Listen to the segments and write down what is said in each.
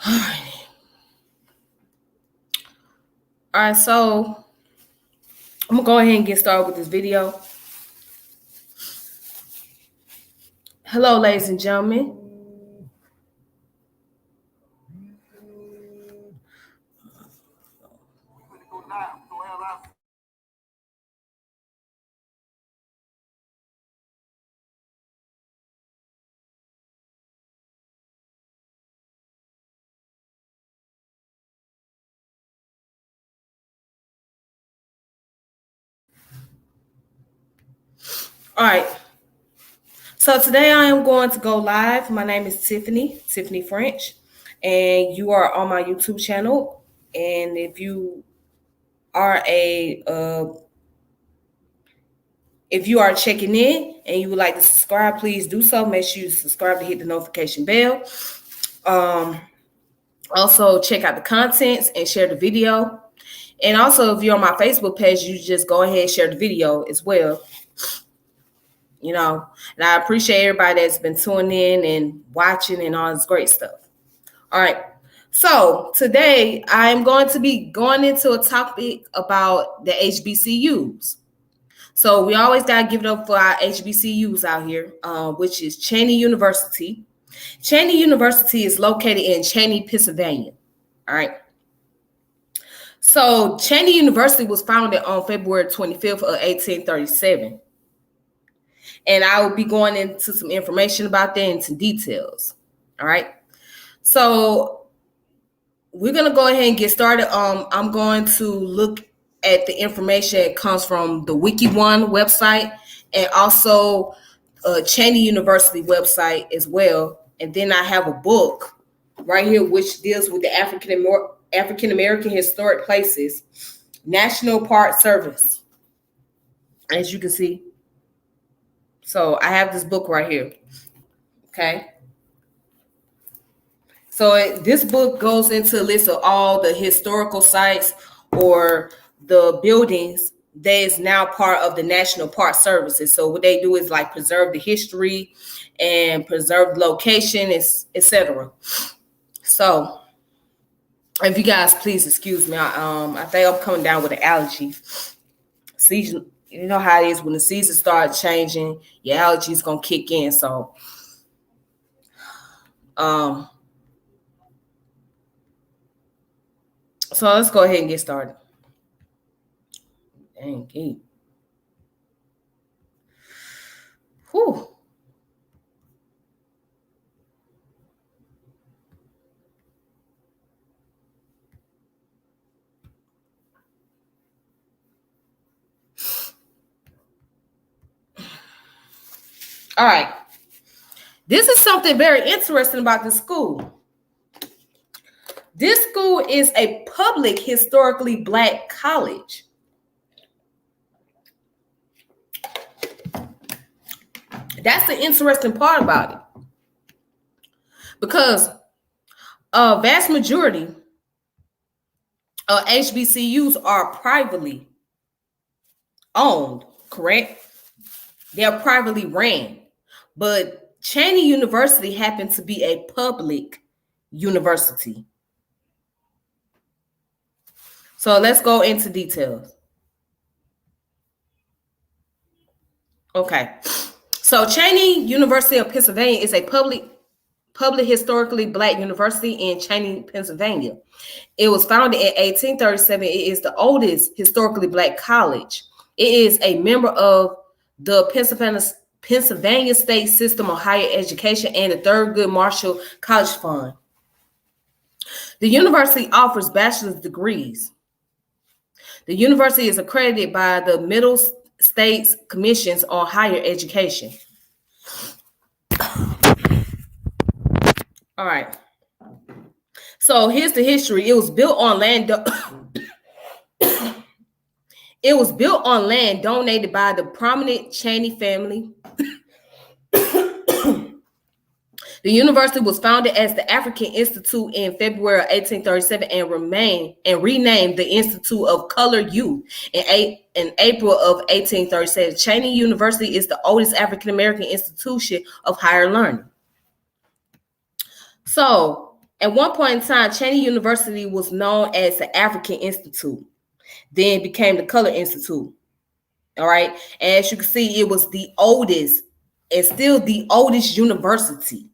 All right, so I'm gonna go ahead and get started with this video. Hello, ladies and gentlemen. All right. So today I am going to go live. My name is Tiffany French, and you are on my YouTube channel. And if you are if you are checking in and you would like to subscribe, please do so. Make sure you subscribe to hit the notification bell. Also check out the contents and share the video. And also, if you're on my Facebook page, you just go ahead and share the video as well. And I appreciate everybody that's been tuning in and watching and all this great stuff. All right. So today I'm going to be going into a topic about the HBCUs. So we always got to give it up for our HBCUs out here, which is Cheyney University. Cheyney University is located in Cheyney, Pennsylvania. All right. So Cheyney University was founded on February 25th of 1837. And I will be going into some information about that and some details. All right. So we're going to go ahead and get started. I'm going to look at the information that comes from the WikiOne website and also Cheyney University website as well. And then I have a book right here which deals with the African American Historic Places National Park Service, as you can see. So I have this book right here. Okay. So this book goes into a list of all the historical sites or the buildings that is now part of the National Park Services. So what they do is like preserve the history and preserve the location, etc. So if you guys please excuse me, I think I'm coming down with an allergy. Season, you know how it is when the seasons start changing, your allergies gonna kick in. So so let's go ahead and get started. Dang, geek. Whew. All right. This is something very interesting about this school. This school is a public historically Black college. That's the interesting part about it. Because a vast majority of HBCUs are privately owned, correct? They're privately ran. But Cheyney University happened to be a public university. So let's go into details. Okay. So Cheyney University of Pennsylvania is a public historically Black university in Cheyney, Pennsylvania. It was founded in 1837. It is the oldest historically Black college. It is a member of the Pennsylvania State System of Higher Education and the Thurgood Marshall College Fund. The university offers bachelor's degrees. The university is accredited by the Middle States Commissions on Higher Education. All right. So here's the history. It was built on land. It was built on land donated by the prominent Cheyney family. The university was founded as the African Institute in February of 1837 and renamed the Institute of Colored Youth in April of 1837. Cheyney University is the oldest African American institution of higher learning. So At one point in time, Cheyney University was known as the African Institute, then became the Color Institute. All right. And as you can see, it was the oldest and still the oldest university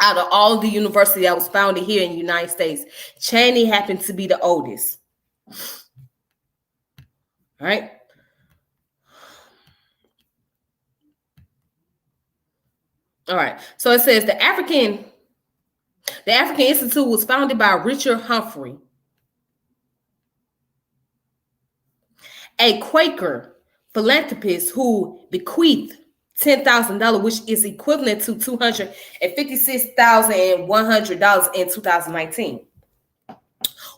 out of all the universities that was founded here in the United States. Cheyney happened to be the oldest. All right. All right. So it says the African Institute was founded by Richard Humphrey, a Quaker philanthropist who bequeathed $10,000, which is equivalent to $256,100 in 2019.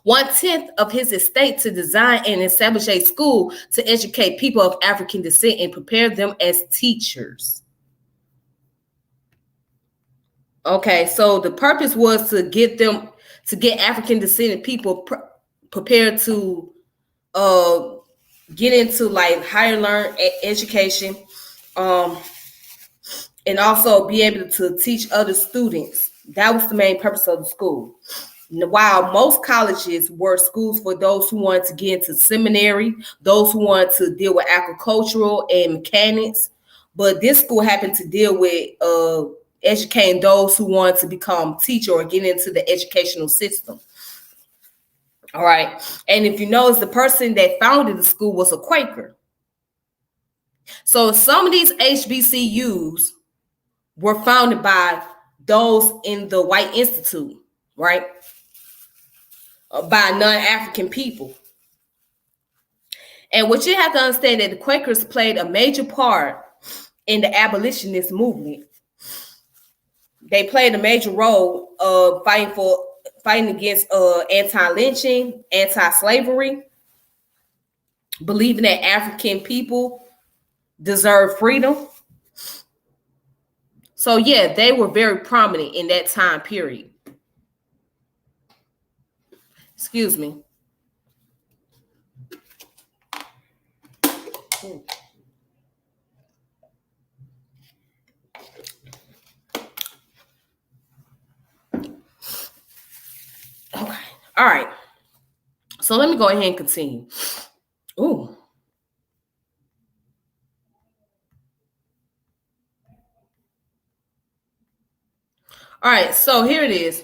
1/10 of his estate to design and establish a school to educate people of African descent and prepare them as teachers. Okay, so the purpose was to get African descended people prepared to get into like higher learn education, and also be able to teach other students. That was the main purpose of the school. While most colleges were schools for those who wanted to get into seminary, those who wanted to deal with agricultural and mechanics, but this school happened to deal with educating those who wanted to become teacher or get into the educational system. All right. And if you notice, the person that founded the school was a Quaker. So some of these HBCUs were founded by those in the white institute, right? By non-African people. And what you have to understand that the Quakers played a major part in the abolitionist movement. They played a major role of fighting against anti-lynching, anti-slavery, believing that African people deserve freedom. So yeah, they were very prominent in that time period. Excuse me. Okay. All right. So let me go ahead and continue. Ooh. All right. So here it is.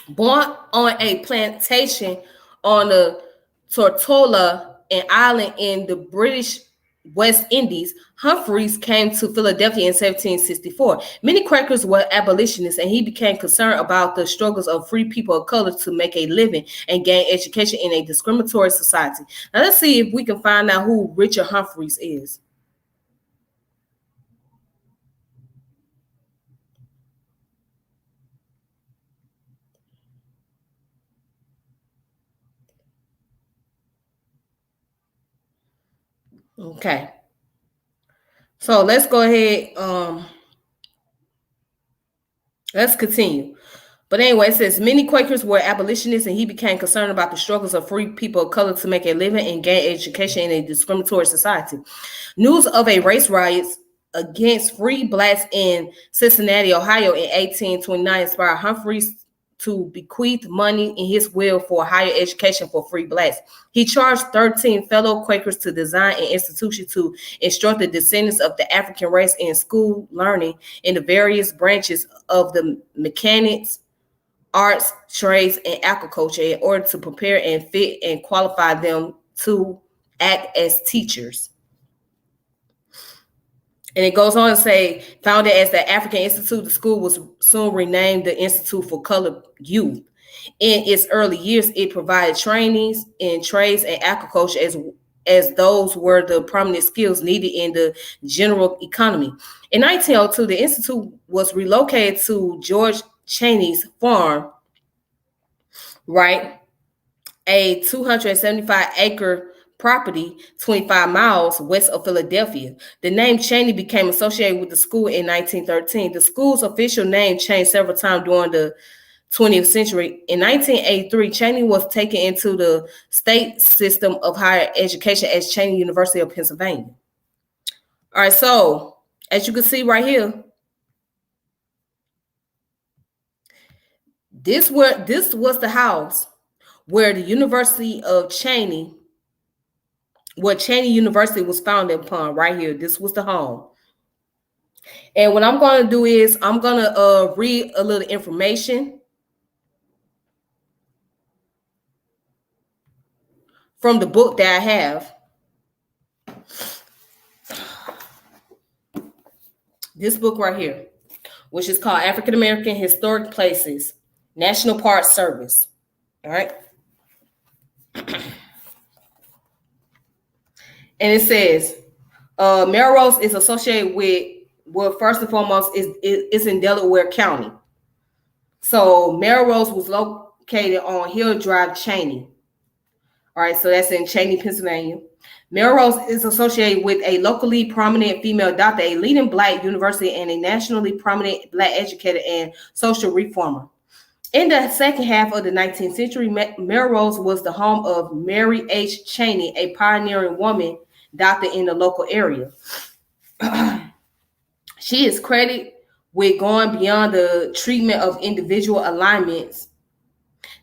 Born on a plantation on the Tortola, an island in the British West Indies, Humphreys came to Philadelphia in 1764. Many Quakers were abolitionists, and he became concerned about the struggles of free people of color to make a living and gain education in a discriminatory society. Now let's see if we can find out who Richard Humphreys is. Okay. So let's go ahead. Let's continue. But anyway, it says many Quakers were abolitionists, and he became concerned about the struggles of free people of color to make a living and gain education in a discriminatory society. News of a race riots against free blacks in Cincinnati, Ohio in 1829 inspired Humphreys to bequeath money in his will for higher education for free blacks. He charged 13 fellow Quakers to design an institution to instruct the descendants of the African race in school learning in the various branches of the mechanics, arts, trades, and agriculture in order to prepare and fit and qualify them to act as teachers. And it goes on to say, founded as the African Institute, the school was soon renamed the Institute for Colored Youth. In its early years, it provided trainings in trades and agriculture as those were the prominent skills needed in the general economy. In 1902, the Institute was relocated to George Cheyney's farm, right? A 275-acre property 25 miles west of Philadelphia. The name Cheyney became associated with the school in 1913. The school's official name changed several times during the 20th century. In 1983, Cheyney was taken into the state system of higher education as Cheyney University of Pennsylvania. All right, so As you can see right here, this was the house where the University of Cheyney, where Cheyney University was founded upon. Right here, this was the home. And what I'm going to do is I'm going to read a little information from the book that I have. This book right here, which is called African American Historic Places, National Park Service. All right. And it says, Melrose is associated with, well, first and foremost, is in Delaware County. So Melrose was located on Hill Drive, Cheyney. All right, so that's in Cheyney, Pennsylvania. Melrose is associated with a locally prominent female doctor, a leading Black university, and a nationally prominent Black educator and social reformer. In the second half of the 19th century, Melrose was the home of Mary H. Cheyney, a pioneering woman doctor in the local area. She is credited with going beyond the treatment of individual alignments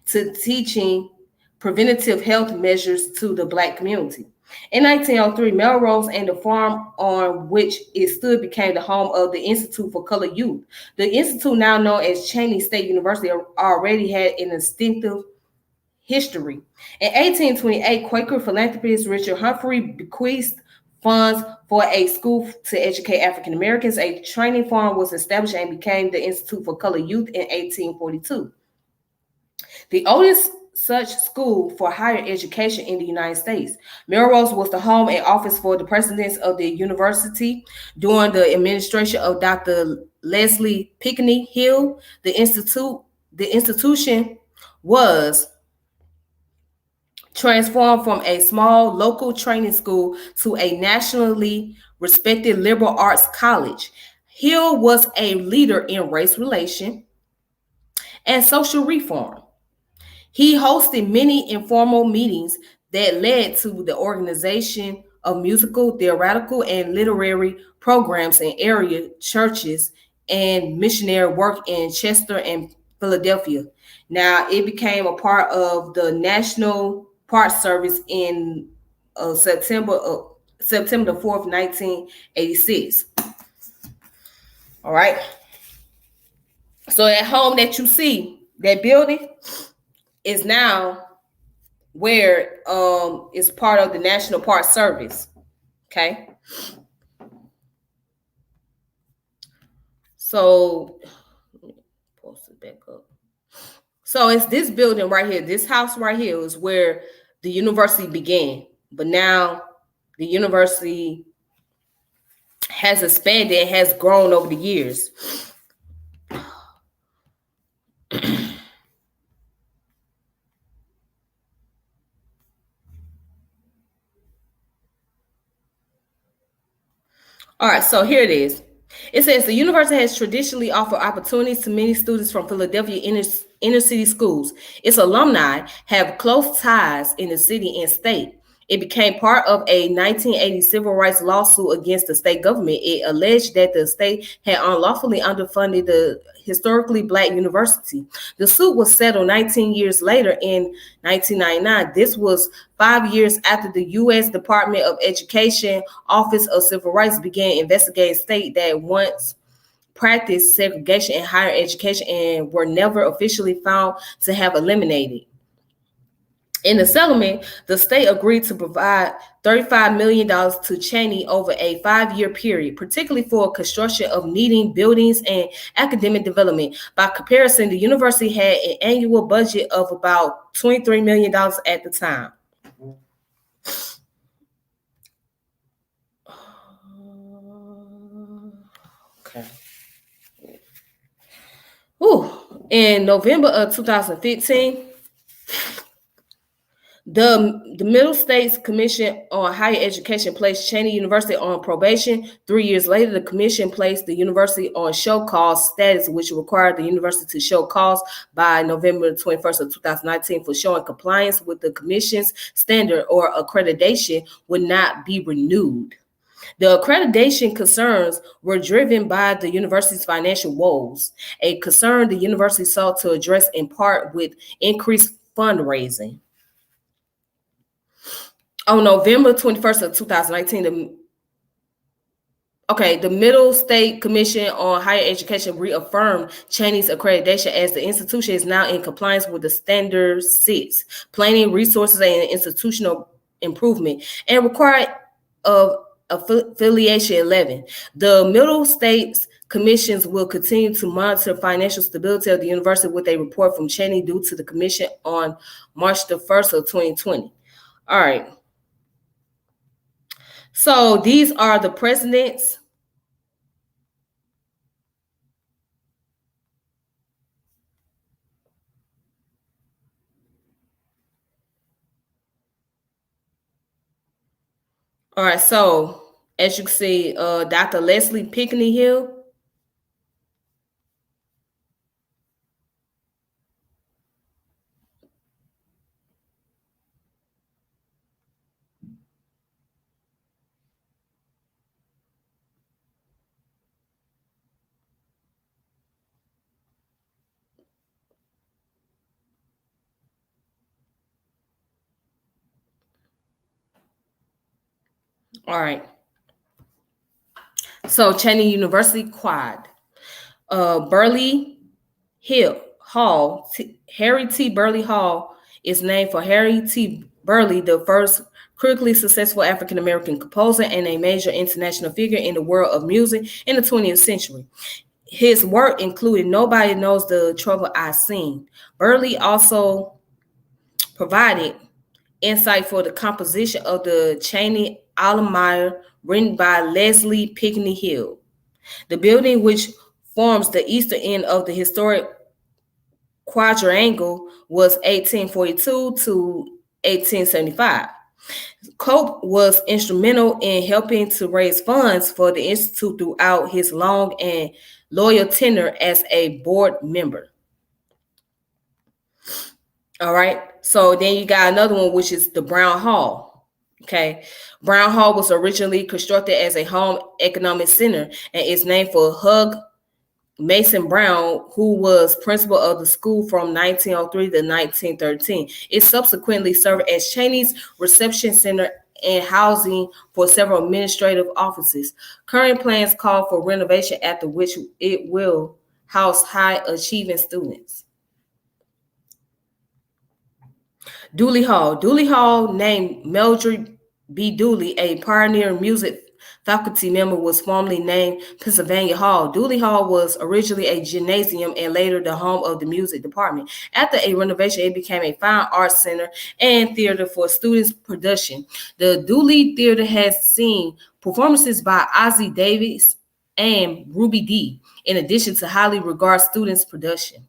to teaching preventative health measures to the Black community. In 1903, Melrose and the farm on which it stood became the home of the Institute for Colored Youth. The institute, now known as Cheyney State University, already had an instinctive history. In 1828, Quaker philanthropist Richard Humphrey bequeathed funds for a school to educate African Americans. A training farm was established and became the Institute for Colored Youth in 1842. The oldest such school for higher education in the United States. Melrose was the home and office for the presidents of the university during the administration of Dr. Leslie Pinckney Hill. The institution was transformed from a small local training school to a nationally respected liberal arts college. Hill was a leader in race relations and social reform. He hosted many informal meetings that led to the organization of musical, theatrical, and literary programs in area churches and missionary work in Chester and Philadelphia. Now, it became a part of the National Park Service in September the 4th, 1986. All right. So at home that you see, that building is now where is part of the National Park Service. Okay. So let me post it back up. So it's this building right here. This house right here is where the university began. But now the university has expanded and has grown over the years. All right, so here it is. It says the university has traditionally offered opportunities to many students from Philadelphia inner city schools. Its alumni have close ties in the city and state. It became part of a 1980 civil rights lawsuit against the state government. It alleged that the state had unlawfully underfunded the historically Black university. The suit was settled 19 years later in 1999. This was 5 years after the U.S. Department of Education Office of Civil Rights began investigating states that once practiced segregation in higher education and were never officially found to have eliminated. In the settlement, the state agreed to provide $35 million to Cheyney over a 5-year period, particularly for construction of needing buildings and academic development. By comparison, the university had an annual budget of about $23 million at the time. Okay. In November of 2015, the Middle States Commission on Higher Education placed Cheyney University on probation. 3 years later, the commission placed the university on show cause status, which required the university to show cause by November 21st of 2019 for showing compliance with the commission's standard or accreditation would not be renewed. The accreditation concerns were driven by the university's financial woes, a concern the university sought to address in part with increased fundraising. On November 21st of 2019, the Middle State Commission on Higher Education reaffirmed Cheyney's accreditation as the institution is now in compliance with the Standard 6, Planning, Resources, and Institutional Improvement, and required of Affiliation 11. The Middle States Commissions will continue to monitor financial stability of the university with a report from Cheyney due to the commission on March the 1st of 2020. All right. So these are the presidents. All right, so as you can see, Dr. Leslie Pinckney Hill. All right. So Cheyney University Quad. Burley Hall, Harry T. Burley Hall is named for Harry T. Burley, the first critically successful African-American composer and a major international figure in the world of music in the 20th century. His work included Nobody Knows the Trouble I Seen. Burley also provided insight for the composition of the Cheyney Alumni written by Leslie Pinckney Hill. The building, which forms the eastern end of the historic quadrangle, was 1842 to 1875. Cope was instrumental in helping to raise funds for the institute throughout his long and loyal tenure as a board member. All right. So then you got another one, which is the Brown Hall. Okay. Brown Hall was originally constructed as a home economic center and is named for Hugh Mason Brown, who was principal of the school from 1903 to 1913. It subsequently served as Cheyney's reception center and housing for several administrative offices. Current plans call for renovation, after which it will house high-achieving students. Dooley Hall. Dooley Hall, named Mildred B. Dooley, a pioneer music faculty member, was formerly named Pennsylvania Hall. Dooley Hall was originally a gymnasium and later the home of the music department. After a renovation, it became a fine arts center and theater for students' production. The Dooley Theater has seen performances by Ossie Davis and Ruby Dee, in addition to highly regarded students' production.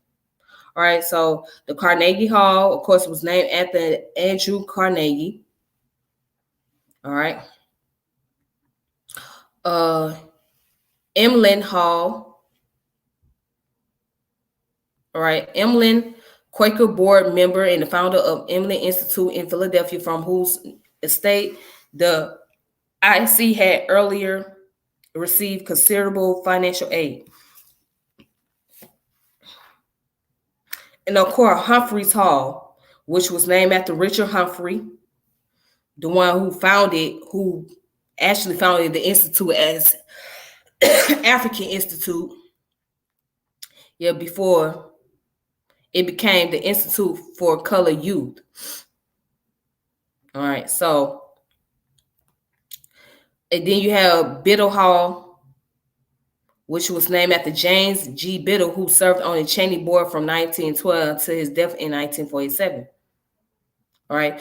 All right, so the Carnegie Hall, of course, was named after Andrew Carnegie. All right. Emlyn Hall. All right, Emlyn, Quaker board member and the founder of Emlyn Institute in Philadelphia, from whose estate the IC had earlier received considerable financial aid. And of course, Humphreys Hall, which was named after Richard Humphrey, the one who actually founded the institute as African Institute. Yeah, before it became the Institute for Colored Youth. All right, so and then you have Biddle Hall, which was named after James G. Biddle, who served on the Cheyney board from 1912 to his death in 1947. All right,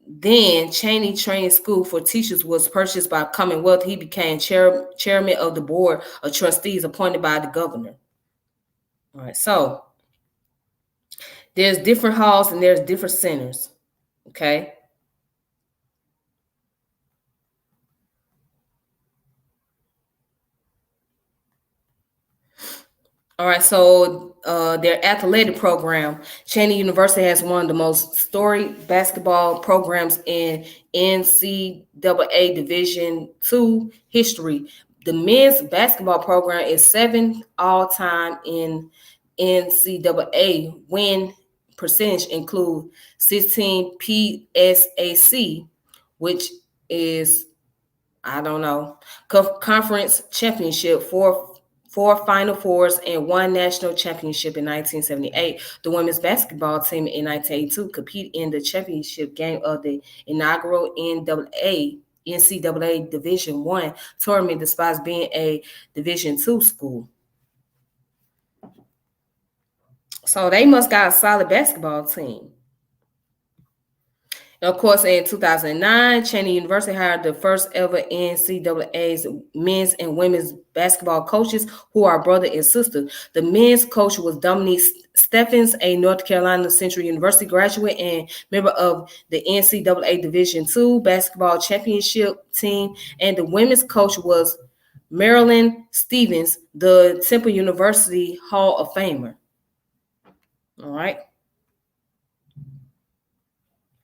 then Cheyney Training School for Teachers was purchased by Commonwealth. He became chairman of the board of trustees appointed by the governor. All right, so there's different halls and there's different centers, okay? All right, so their athletic program, Cheyney University has one of the most storied basketball programs in NCAA Division II history. The men's basketball program is seventh all-time in NCAA win percentage, include 16 PSAC, which is, I don't know, conference championship, four Final Fours, and one national championship in 1978. The women's basketball team in 1982 competed in the championship game of the inaugural NCAA Division I tournament, despite being a Division II school. So they must got a solid basketball team. Of course, in 2009, Cheyney University hired the first ever NCAA's men's and women's basketball coaches, who are brother and sister. The men's coach was Dominique Steffens, a North Carolina Central University graduate and member of the NCAA Division II basketball championship team. And the women's coach was Marilyn Stevens, the Temple University Hall of Famer. All right.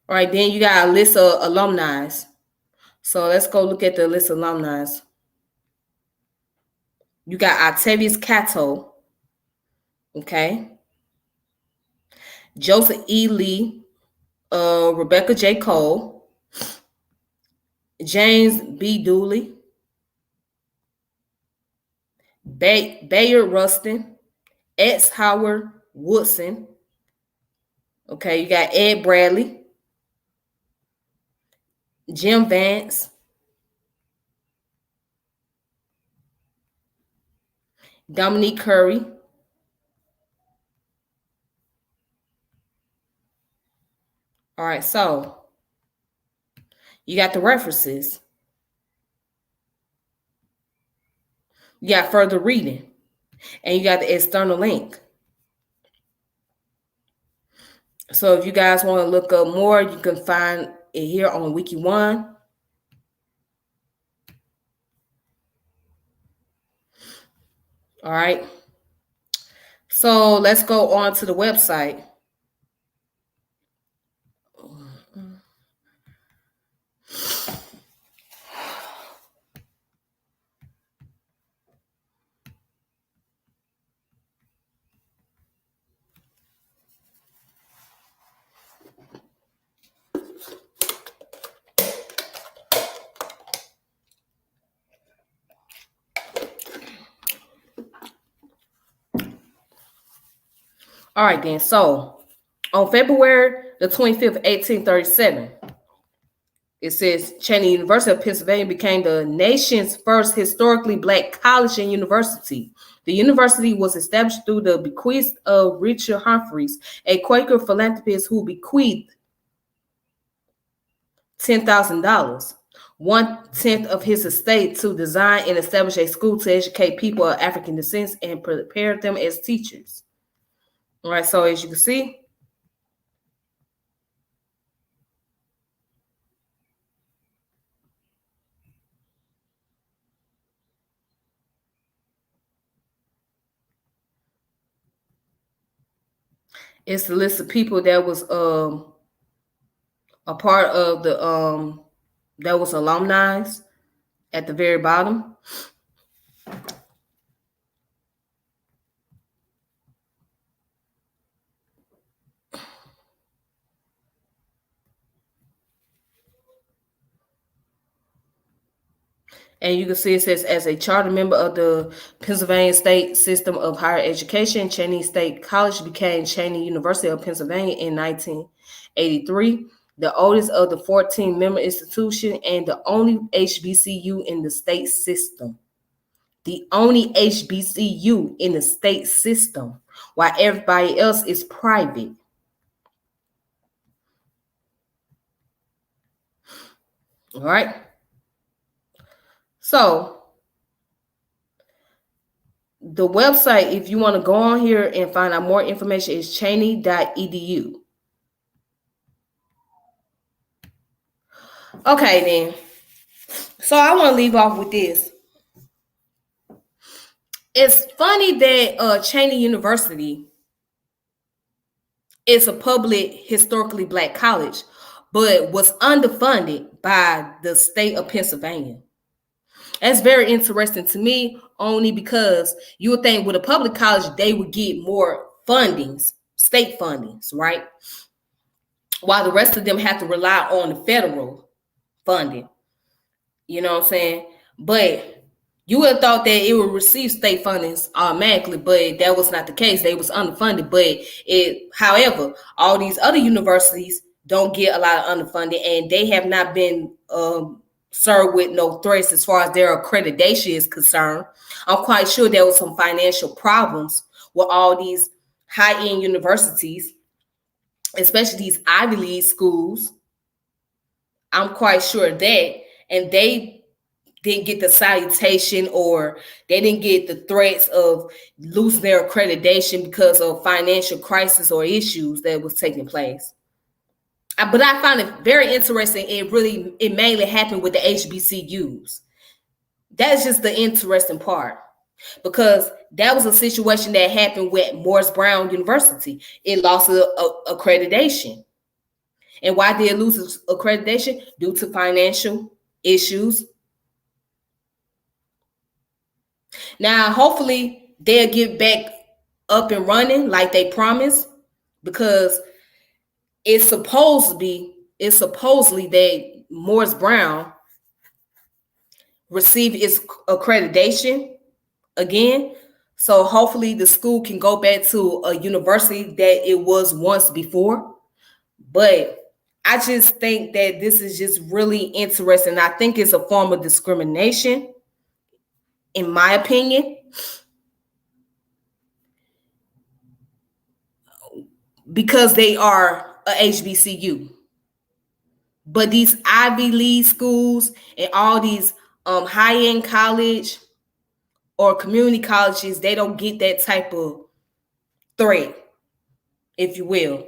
All right, then you got a list of alumni. So let's go look at the list of alumni. You got Octavius Cato, okay, Joseph E. Lee, Rebecca J. Cole, James B. Dooley, Bayard Rustin, X. Howard Woodson, okay, you got Ed Bradley, Jim Vance, Dominique Curry, all right, so you got the references. You got further reading, and you got the external link. So if you guys want to look up more, you can find it here on Wiki One. All right. So let's go on to the website. All right, then. So on February the 25th, 1837, it says Cheyney University of Pennsylvania became the nation's first historically Black college and university. The university was established through the bequest of Richard Humphreys, a Quaker philanthropist who bequeathed $10,000, 1/10 of his estate, to design and establish a school to educate people of African descent and prepare them as teachers. All right, so as you can see, it's the list of people that was a part of the that was alumni at the very bottom. And you can see it says, as a charter member of the Pennsylvania State System of Higher Education, Cheyney State College became Cheyney University of Pennsylvania in 1983, the oldest of the 14-member institution and the only HBCU in the state system. The only HBCU in the state system, while everybody else is private. All right. So the website, if you want to go on here and find out more information, is cheyney.edu. Okay, then. So I want to leave off with this. It's funny that Cheyney University is a public, historically Black college, but was underfunded by the state of Pennsylvania. That's very interesting to me, only because you would think with a public college, they would get more fundings, state fundings, right? While the rest of them have to rely on the federal funding. You know what I'm saying? But you would have thought that it would receive state fundings automatically, but that was not the case. They was underfunded. But however, all these other universities don't get a lot of underfunding, and they have not been served with no threats as far as their accreditation is concerned. I'm quite sure there was some financial problems with all these high-end universities, especially these Ivy League schools. I'm quite sure that, and they didn't get the salutation, or they didn't get the threats of losing their accreditation because of financial crisis or issues that was taking place. But I found it very interesting. It mainly happened with the HBCUs. That's just the interesting part, because that was a situation that happened with Morris Brown University. It lost accreditation. And why did it lose its accreditation? Due to financial issues. Now, hopefully, they'll get back up and running like they promised, because it's supposedly that Morris Brown received its accreditation again. So hopefully the school can go back to a university that it was once before. But I just think that this is just really interesting. I think it's a form of discrimination, in my opinion, because they are a HBCU. But these Ivy League schools and all these high-end college or community colleges, they don't get that type of threat, if you will.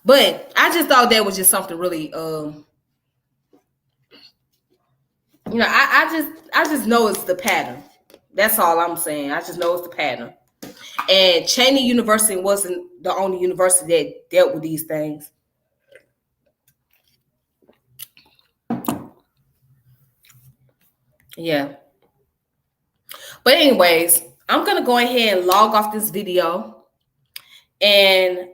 But I just thought that was just something really, I just know it's the pattern. That's all I'm saying. I just know it's the pattern. And Cheyney University wasn't the only university that dealt with these things. Yeah. But anyways, I'm going to go ahead and log off this video. And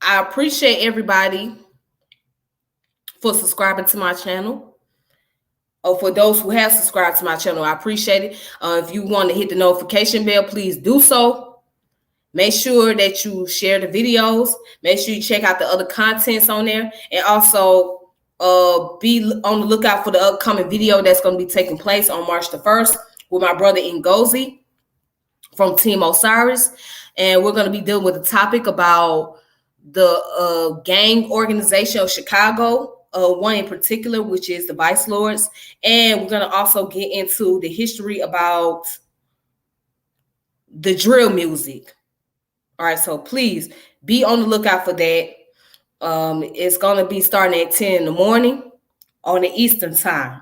I appreciate everybody for subscribing to my channel. Or for those who have subscribed to my channel, I appreciate it. If you want to hit the notification bell, please do so. Make sure that you share the videos. Make sure you check out the other contents on there. And also be on the lookout for the upcoming video that's going to be taking place on March the 1st with my brother Ngozi from Team Osiris. And we're going to be dealing with a topic about the gang organization of Chicago. One in particular, which is the Vice Lords. And we're going to also get into the history about the drill music. All right, so please be on the lookout for that. It's going to be starting at 10 in the morning on the Eastern time.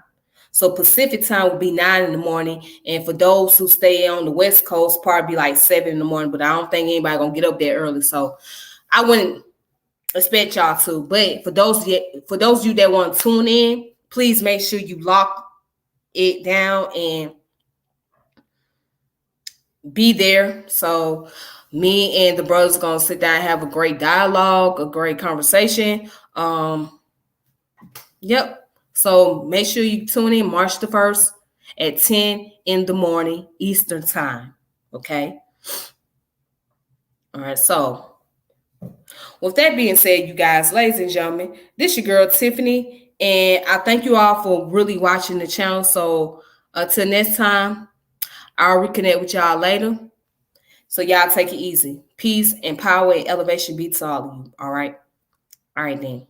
So Pacific time will be 9 in the morning. And for those who stay on the West Coast, probably like 7 in the morning. But I don't think anybody going to get up there early. So I wouldn't expect y'all to. But for those of you that want to tune in, please make sure you lock it down and be there. So me and the brothers are going to sit down and have a great dialogue, a great conversation. Yep. So make sure you tune in March the 1st at 10 in the morning Eastern time. Okay. All right. So with that being said, you guys, ladies and gentlemen, this your girl Tiffany, and I thank you all for really watching the channel. So until next time, I'll reconnect with y'all later. So y'all take it easy. Peace and power and elevation be to all of you. All right. All right then.